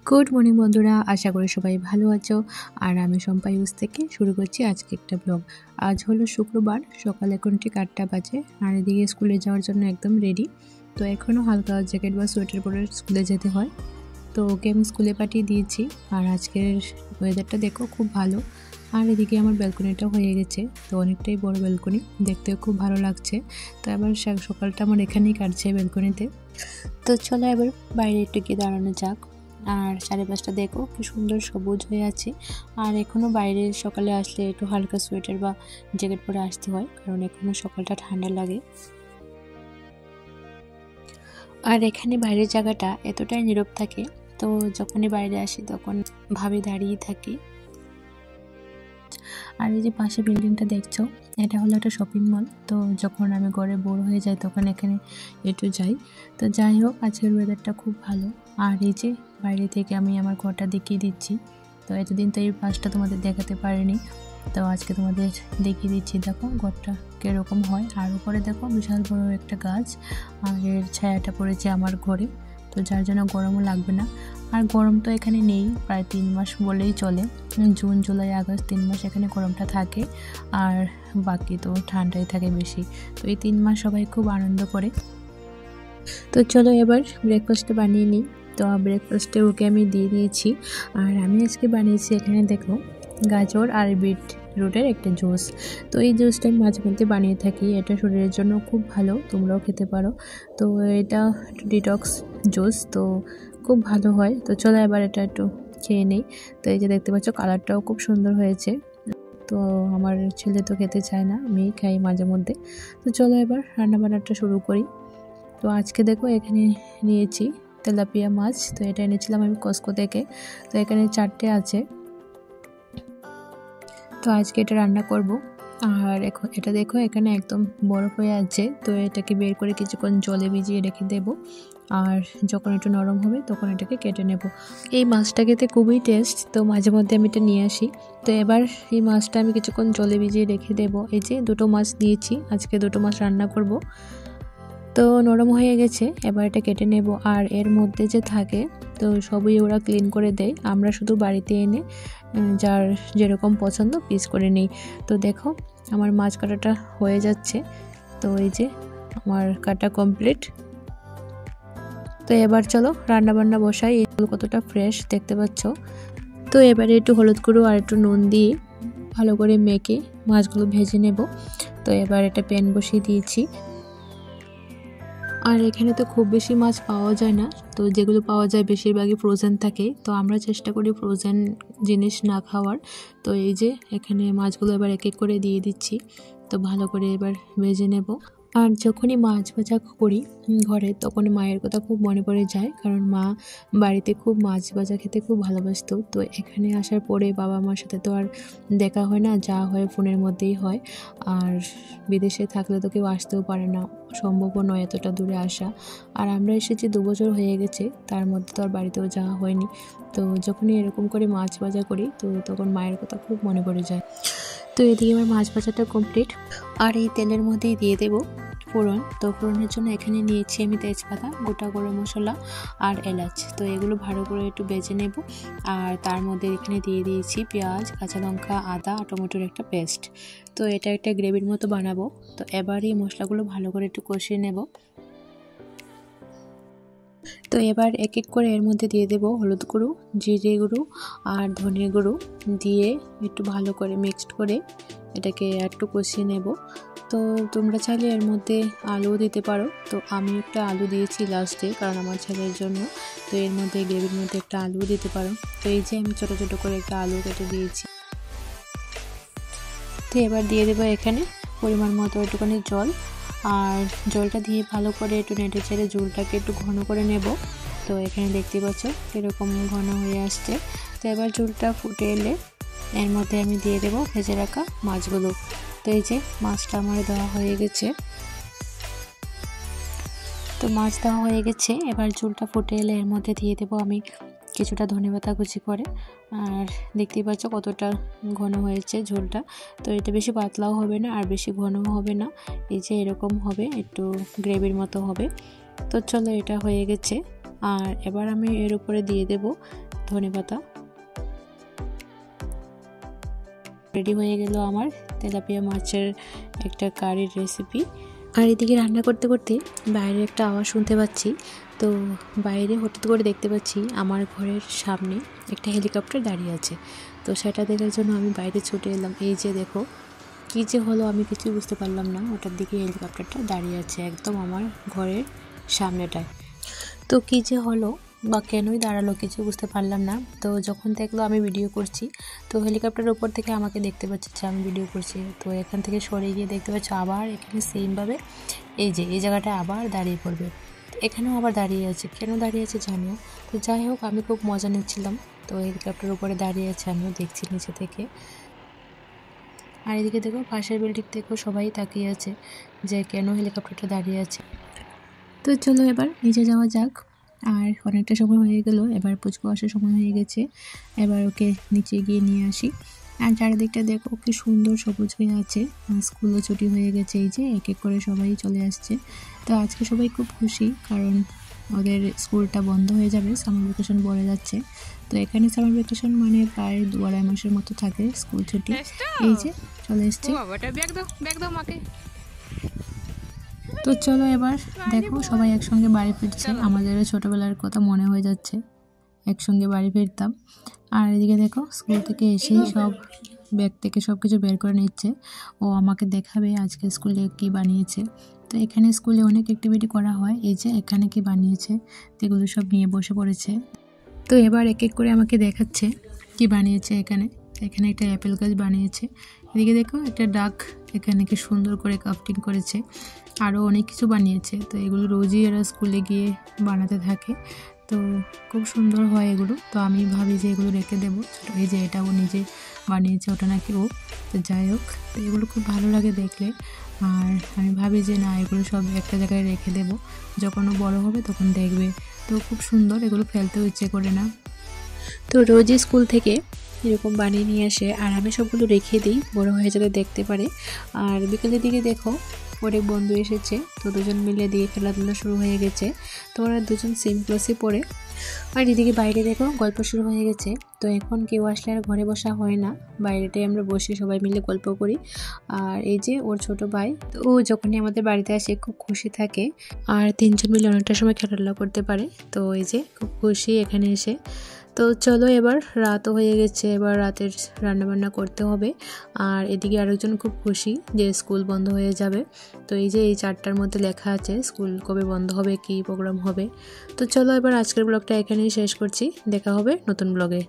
Good morning বন্ধুরা, আশা করি সবাই ভালো আছো। আর আমি শম্পা ইউজ থেকে শুরু করছি আজকে একটা ব্লগ। আজ হলো শুক্রবার, সকাল এখন ঠিক 8টা বাজে। আর এদিকে স্কুলে যাওয়ার জন্য একদম রেডি। তো এখনও হালকা জ্যাকেট বা সোয়েটার পরে স্কুলে যেতে হয়। তো ওকে আমি স্কুলে পাঠিয়ে দিয়েছি। আর আজকের ওয়েদারটা দেখো খুব ভালো। আর এদিকে আমার ব্যালকনিটা হয়ে গেছে, তো অনেকটাই বড় ব্যালকনি, দেখতেও খুব ভালো লাগছে। তো এবার সকালটা আমার এখানেই কাটছে ব্যালকনিতে। তো চলো এবার বাইরে একটু গিয়ে দাঁড়ানো যাক। আর চারিপাশটা দেখো কি সুন্দর সবুজ হয়ে আছে। আর এখনও বাইরে সকালে আসলে একটু হালকা সোয়েটার বা জ্যাকেট পরে আসতে হয়, কারণ এখনও সকালটা ঠান্ডা লাগে। আর এখানে বাইরের জায়গাটা এতটাই নীরব থাকে, তো যখনই বাইরে আসি তখন ভাবে দাঁড়িয়ে থাকি। আর এই যে পাশে বিল্ডিংটা দেখছো, এটা হলো একটা শপিং মল। তো যখন আমি ঘরে বোর হয়ে যাই তখন এখানে একটু যাই। তো যাই হোক, আজকের ওয়েদারটা খুব ভালো। আর এই যে বাইরে থেকে আমি আমার ঘরটা দেখিয়ে দিচ্ছি। তো এতদিন তো এই পাশটা তোমাদের দেখাতে পারিনি, তো আজকে তোমাদের দেখিয়ে দিচ্ছি। দেখো ঘরটা কীরকম হয়। আর উপরে দেখো বিশাল বড় একটা গাছ, আর এর ছায়াটা পড়েছে আমার ঘরে, তো যার জন্য গরমও লাগবে না। আর গরম তো এখানে নেই, প্রায় 3 মাস বলেই চলে। জুন, জুলাই, আগস্ট 3 মাস এখানে গরমটা থাকে, আর বাকি তো ঠান্ডাই থাকে বেশি। তো এই 3 মাস সবাই খুব আনন্দ করে। তো চলো এবার ব্রেকফাস্টটা বানিয়ে নিই। তো ব্রেকফাস্টে ওকে আমি দিয়ে দিয়েছি। আর আমি আজকে বানিয়েছি, এখানে দেখো, গাজর আর বিট রুটের একটা জুস। তো এই জুসটা আমি মাঝে মধ্যে বানিয়ে থাকি, এটা শরীরের জন্য খুব ভালো, তোমরাও খেতে পারো। তো এটা ডিটক্স জুস, তো খুব ভালো হয়। তো চলো এবার এটা একটু খেয়ে নিই। তো এই যে দেখতে পাচ্ছ কালারটাও খুব সুন্দর হয়েছে। তো আমার ছেলে তো খেতে চায় না, আমি খাই মাঝে মধ্যে। তো চলো এবার রান্নাবান্নাটা শুরু করি। তো আজকে দেখো এখানে নিয়েছি তেলাপিয়া মাছ। তো এটা এনেছিলাম আমি কসকো থেকে। তো এখানে 4টে আছে। তো আজকে এটা রান্না করব। আর এখন এটা দেখো এখানে একদম বরফ হয়ে আছে, তো এটাকে বের করে কিছুক্ষণ জলে ভিজিয়ে রেখে দেব। আর যখন একটু নরম হবে তখন এটাকে কেটে নেব। এই মাছটা খেতে খুবই টেস্ট, তো মাঝে মধ্যে আমি এটা নিয়ে আসি। তো এবার এই মাছটা আমি কিছুক্ষণ জলে ভিজিয়ে রেখে দেব। এই যে 2টো মাছ নিয়েছি, আজকে 2টো মাছ রান্না করব। তো নরম হয়ে গেছে, এবার এটা কেটে নেব। আর এর মধ্যে যে থাকে, তো সবই ওরা ক্লিন করে দেয়, আমরা শুধু বাড়িতে এনে যার যেরকম পছন্দ পিস করে নিই। তো দেখো আমার মাছ কাটাটা হয়ে যাচ্ছে। তো এই যে আমার কাটা কমপ্লিট। তো এবার চলো রান্না বান্না বসাই। এইগুলো কতটা ফ্রেশ দেখতে পাচ্ছ। তো এবারে একটু হলুদ গুঁড়ো আর একটু নুন দিয়ে ভালো করে মেখে মাছগুলো ভেজে নেব। তো এবার এটা প্যান বসিয়ে দিয়েছি। আর এখানে তো খুব বেশি মাছ পাওয়া যায় না, তো যেগুলো পাওয়া যায় বেশিরভাগই ফ্রোজেন থাকে। তো আমরা চেষ্টা করি ফ্রোজেন জিনিস না খাওয়ার। তো এই যে এখানে মাছগুলো এবার এক এক করে দিয়ে দিচ্ছি। তো ভালো করে এবার ভেজে নেব। আর যখনই মাছ ভাজা করি ঘরে, তখন মায়ের কথা খুব মনে পড়ে যায়, কারণ মা বাড়িতে খুব মাছ ভাজা খেতে খুব ভালোবাসতো। তো এখানে আসার পরে বাবা মার সাথে তো আর দেখা হয় না, যা হয় ফোনের মধ্যেই হয়। আর বিদেশে থাকলে তো কেউ আসতেও পারে না, সম্ভবও নয় এতটা দূরে আসা। আর আমরা এসেছি 2 বছর হয়ে গেছে, তার মধ্যে তো আর বাড়িতেও যাওয়া হয়নি। তো যখনই এরকম করে মাছ ভাজা করি, তো তখন মায়ের কথা খুব মনে পড়ে যায়। তো এদিকে আমার মাছ ভাজাটা কমপ্লিট। আর এই তেলের মধ্যেই দিয়ে দেব ফোড়ন। তো ফোড়নের জন্য এখানে নিয়েছি আমি তেজপাতা, গোটা গরম মশলা আর এলাচ। তো এগুলো ভালো করে একটু বেজে নেব। আর তার মধ্যে এখানে দিয়ে দিয়েছি পেঁয়াজ, কাঁচা লঙ্কা, আদা আর টমেটোর একটা পেস্ট। তো এটা একটা গ্রেভির মতো বানাবো। তো এবার এই মশলাগুলো ভালো করে একটু কষিয়ে নেব। তো এবার এক এক করে এর মধ্যে দিয়ে দেব হলুদ গুঁড়ো, জিরে গুঁড়ো আর ধনে গুঁড়ো দিয়ে একটু ভালো করে মিক্সড করে এটাকে একটু কষিয়ে নেব। তো তোমরা চাইলে এর মধ্যে আলুও দিতে পারো। তো আমি একটা আলু দিয়েছি লাস্টে, কারণ আমার ছেলের জন্য। তো এর মধ্যে গ্রেভির মধ্যে একটা আলুও দিতে পারো। তো এই যে আমি ছোটো ছোটো করে একটা আলু কেটে দিয়েছি। তো এবার দিয়ে দেবো এখানে পরিমাণ মতো একটুখানি জল। আর জলটা দিয়ে ভালো করে একটু নেড়ে চেড়ে ঝোলটাকে একটু ঘন করে নেব। তো এখানে দেখতে পাচ্ছ কীরকম ঘন হয়ে আসছে। তো এবার ঝোলটা ফুটে এলে এর মধ্যে আমি দিয়ে দেব ভেজে রাখা মাছগুলো। তো এই যে মাছটা আমার দেওয়া হয়ে গেছে। তো মাছ দেওয়া হয়ে গেছে, এবার ঝোলটা ফুটে এলে এর মধ্যে দিয়ে দেবো আমি কিছুটা ধনেপাতা কুচি করে। আর দেখতেই পাচ্ছ কতটা ঘন হয়েছে ঝোলটা। তো এটা বেশি পাতলাও হবে না আর বেশি ঘনও হবে না, এই যে এরকম হবে, একটু গ্রেভির মতো হবে। তো চলো এটা হয়ে গেছে। আর এবার আমি এর উপরে দিয়ে দেব ধনেপাতা। রেডি হয়ে গেল আমার তেলাপিয়া মাছের একটা কারির রেসিপি। আর এদিকে রান্না করতে করতে বাইরে একটা আওয়াজ শুনতে পাচ্ছি। তো বাইরে হঠাৎ করে দেখতে পাচ্ছি আমার ঘরের সামনে একটা হেলিকপ্টার দাঁড়িয়ে আছে। তো সেটা দেখার জন্য আমি বাইরে ছুটে এলাম। এই যে দেখো কী যে হলো আমি কিছুই বুঝতে পারলাম না। ওটার দিকে হেলিকপ্টারটা দাঁড়িয়ে আছে একদম আমার ঘরের সামনেটায়। তো কী যে হলো বা কেনই দাঁড়ালো কিছু বুঝতে পারলাম না। তো যখন দেখলো আমি ভিডিও করছি, তো হেলিকপ্টারের উপর থেকে আমাকে দেখতে পাচ্ছে যে আমি ভিডিও করছি। তো এখান থেকে সরে গিয়ে দেখতে পাচ্ছি আবার এখানে সেমভাবে এই যে এই জায়গাটা আবার দাঁড়িয়ে পড়বে। এখানেও আবার দাঁড়িয়ে আছে, কেন দাঁড়িয়ে আছে জানিও। তো যাই হোক আমি খুব মজা নিচ্ছিলাম। তো হেলিকপ্টারের উপরে দাঁড়িয়ে আছে, আমিও দেখছি নিচে থেকে। আর এদিকে দেখো পাশের বিল্ডিং থেকেও সবাই তাকিয়ে আছে যে কেন হেলিকপ্টারটা দাঁড়িয়ে আছে। তো চলো এবার নিচে যাওয়া যাক। আর অনেকটা সময় হয়ে গেল, এবার পুচকু আসার সময় হয়ে গেছে। এবার ওকে নিচে গিয়ে নিয়ে আসি। আর চারিদিকটা দেখো কি সুন্দর সবুজ হয়ে আছে। স্কুলও ছুটি হয়ে গেছে, এই যে এক এক করে সবাই চলে আসছে। তো আজকে সবাই খুব খুশি, কারণ ওদের স্কুলটা বন্ধ হয়ে যাবে, সামার ভ্যাকেশন পড়ে যাচ্ছে। তো এখানে সামার ভ্যাকেশন মানে প্রায় 2-2.5 মাসের মতো থাকে স্কুল ছুটি। এই যে চলে এসছে। তো চলো এবার দেখো সবাই একসঙ্গে বাড়ি ফিরছে। আমাদেরও ছোটোবেলার কথা মনে হয়ে যাচ্ছে, একসঙ্গে বাড়ি ফিরতাম। আর এদিকে দেখো স্কুল থেকে এসেই সব ব্যাগ থেকে সব কিছু বের করে নিচ্ছে। ও আমাকে দেখাবে আজকে স্কুলে কি বানিয়েছে। তো এখানে স্কুলে অনেক অ্যাক্টিভিটি করা হয়, এই যে এখানে কি বানিয়েছে এগুলো সব নিয়ে বসে পড়েছে। তো এবার এক এক করে আমাকে দেখাচ্ছে কি বানিয়েছে। এখানে এখানে একটা অ্যাপেল গাছ বানিয়েছে। এদিকে দেখো একটা ডাক এখানে কি সুন্দর করে কাফটিং করেছে। আরও অনেক কিছু বানিয়েছে। তো এগুলো রোজই এরা স্কুলে গিয়ে বানাতে থাকে। তো খুব সুন্দর হয় এগুলো। তো আমি ভাবি যে এগুলো রেখে দেবো। এই যে এটা ও নিজে বানিয়েছে, ওটা নাকি ও। তো যাই হোক, তো এগুলো খুব ভালো লাগে দেখলে। আর আমি ভাবি যে না এগুলো সব একটা জায়গায় রেখে দেবো, যখন ও বড়ো হবে তখন দেখবে। তো খুব সুন্দর, এগুলো ফেলতেও ইচ্ছে করে না। তো রোজই স্কুল থেকে এরকম বানিয়ে নিয়ে আসে, আর আমি সবগুলো রেখে দিই বড় হয়ে যাতে দেখতে পারে। আর বিকেলের দিকে দেখো অনেক বন্ধু এসেছে, তো দুজন মিলে দিয়ে খেলাধুলা শুরু হয়ে গেছে। তো ওরা দুজন সেম ক্লাসে পড়ে। আর এদিকে বাইরে দেখো গল্প শুরু হয়ে গেছে। তো এখন কেউ আসলে আর ঘরে বসা হয় না, বাইরেটাই আমরা বসে সবাই মিলে গল্প করি। আর এই যে ওর ছোট ভাই, তো ও যখনই আমাদের বাড়িতে আসে খুব খুশি থাকে। আর তিনজন মিলে অনেকটা সময় খেলাধুলা করতে পারে। তো এই যে খুব খুশি এখানে এসে। তো চলো এবার রাতও হয়ে গেছে, এবার রাতের রান্নাবান্না করতে হবে। আর এদিকে আরেকজন খুব খুশি যে স্কুল বন্ধ হয়ে যাবে। তো এই যে এই 4টার মধ্যে লেখা আছে স্কুল কবে বন্ধ হবে, কী প্রোগ্রাম হবে। তো চলো এবার আজকের ব্লগটা এখানেই শেষ করছি, দেখা হবে নতুন ব্লগে।